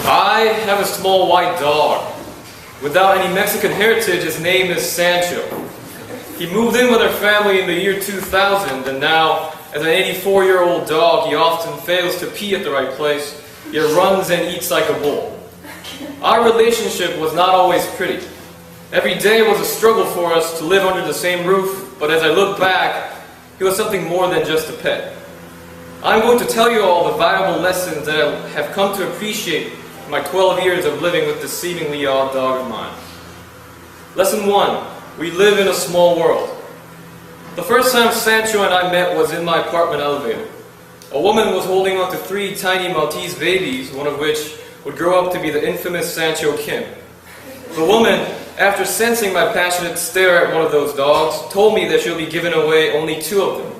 I have a small white dog. Without any Mexican heritage, his name is Sancho. He moved in with our family in the year 2000, and now, as an 84-year-old dog, he often fails to pee at the right place, yet runs and eats like a bull. Our relationship was not always pretty. Every day was a struggle for us to live under the same roof, but as I look back, he was something more than just a pet. I'm going to tell you all the valuable lessons that I have come to appreciate in my 12 years of living with this seemingly odd dog of mine. Lesson 1. We live in a small world. The first time Sancho and I met was in my apartment elevator. A woman was holding on to 3 tiny Maltese babies, one of which would grow up to be the infamous Sancho Kim. The woman, after sensing my passionate stare at one of those dogs, told me that she'll be giving away only 2 of them.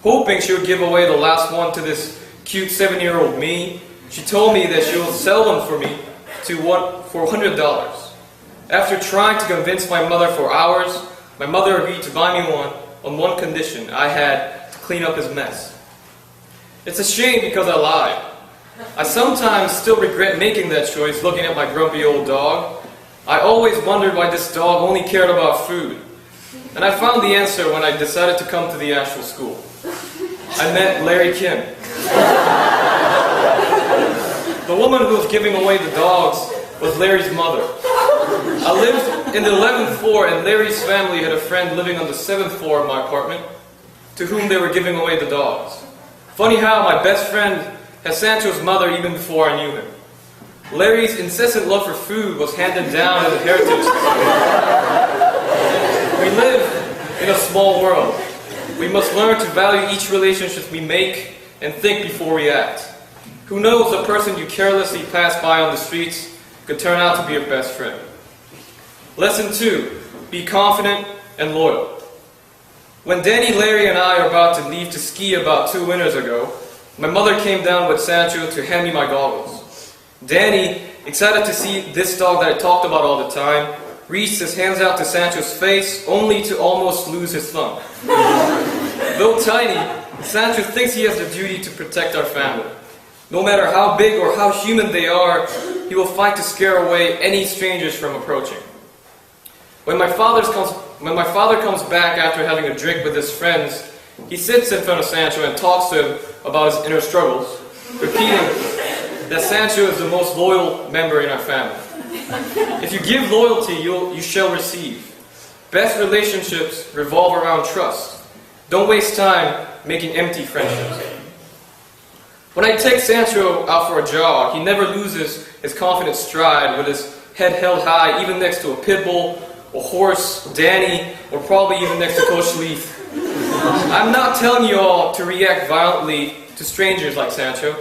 Hoping she would give away the last one to this cute 7-year-old me, she told me that she will sell them for me for $100. After trying to convince my mother for hours, my mother agreed to buy me one on one condition: I had to clean up his mess. It's a shame because I lied. I sometimes still regret making that choice, looking at my grumpy old dog. I always wondered why this dog only cared about food. And I found the answer when I decided to come to the actual school. I met Larry Kim. The woman who was giving away the dogs was Larry's mother. I lived in the 11th floor, and Larry's family had a friend living on the 7th floor of my apartment to whom they were giving away the dogs. Funny how my best friend had Sancho's mother even before I knew him. Larry's incessant love for food was handed down as a heritage. We live in a small world. We must learn to value each relationship we make and think before we act. Who knows, the person you carelessly pass by on the streets could turn out to be your best friend. Lesson 2. Be confident and loyal. When Danny, Larry, and I were about to leave to ski about 2 winters ago, my mother came down with Sancho to hand me my goggles. Danny, excited to see this dog that I talked about all the time, reached his hands out to Sancho's face, only to almost lose his thumb. Though tiny, Sancho thinks he has the duty to protect our family. No matter how big or how human they are, he will fight to scare away any strangers from approaching. When my father comes back after having a drink with his friends, he sits in front of Sancho and talks to him about his inner struggles, repeating that Sancho is the most loyal member in our family. If you give loyalty, you shall receive. Best relationships revolve around trust. Don't waste time making empty friendships. When I take Sancho out for a jog, he never loses his confident stride with his head held high, even next to a pit bull, a horse, Danny, or probably even next to Coach Leaf. I'm not telling you all to react violently to strangers like Sancho.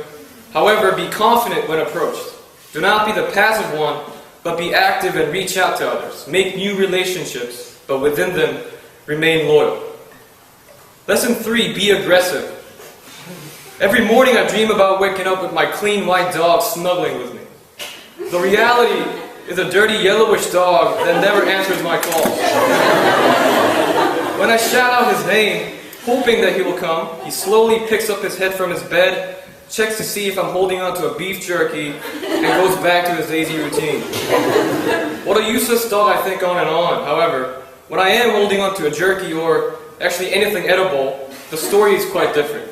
However, be confident when approached. Do not be the passive one, but be active and reach out to others. Make new relationships, but within them, remain loyal. Lesson 3, be aggressive. Every morning I dream about waking up with my clean white dog snuggling with me. The reality is a dirty yellowish dog that never answers my calls. When I shout out his name, hoping that he will come, he slowly picks up his head from his bed, checks to see if I'm holding on to a beef jerky, and goes back to his lazy routine. What a useless dog, I think on and on. However, when I am holding on to a jerky or actually anything edible, the story is quite different.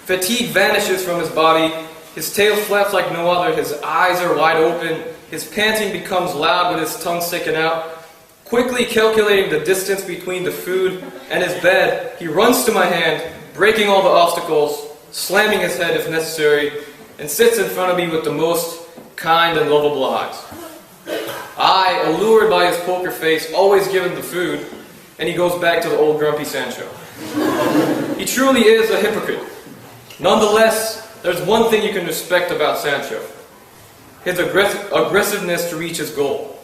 Fatigue vanishes from his body, his tail flaps like no other, his eyes are wide open, his panting becomes loud with his tongue sticking out. Quickly calculating the distance between the food and his bed, he runs to my hand, breaking all the obstacles, slamming his head if necessary, and sits in front of me with the most kind and lovable eyes. I, allured by his poker face, always give him the food, and he goes back to the old grumpy Sancho. He truly is a hypocrite. Nonetheless, there's one thing you can respect about Sancho: his aggressiveness to reach his goal.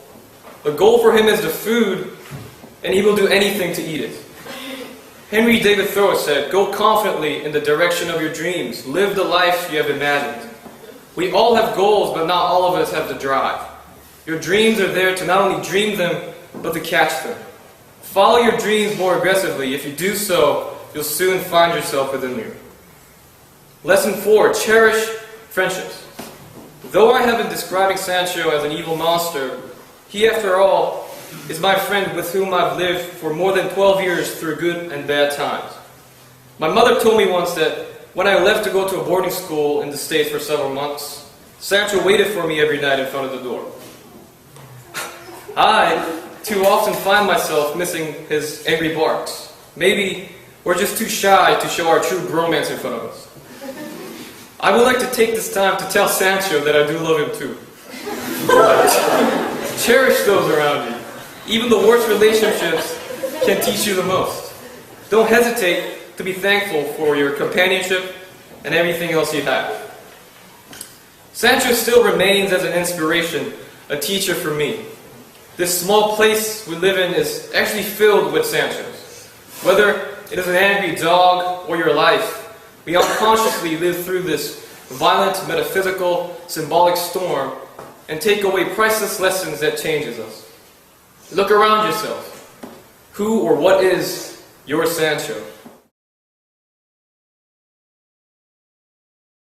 The goal for him is the food, and he will do anything to eat it. Henry David Thoreau said, "Go confidently in the direction of your dreams. Live the life you have imagined." We all have goals, but not all of us have the drive. Your dreams are there to not only dream them, but to catch them. Follow your dreams more aggressively. If you do so, you'll soon find yourself within them. Lesson 4, cherish friendships. Though I have been describing Sancho as an evil monster, he, after all, is my friend with whom I've lived for more than 12 years through good and bad times. My mother told me once that when I left to go to a boarding school in the States for several months, Sancho waited for me every night in front of the door. I, too often, find myself missing his angry barks. Maybe we're just too shy to show our true bromance in front of us. I would like to take this time to tell Sancho that I do love him too. Cherish those around you. Even the worst relationships can teach you the most. Don't hesitate to be thankful for your companionship and everything else you have. Sancho still remains as an inspiration, a teacher for me. This small place we live in is actually filled with Sanchos. Whether it is an angry dog or your life, we unconsciously live through this violent, metaphysical, symbolic storm and take away priceless lessons that changes us. Look around yourself. Who or what is your Sancho?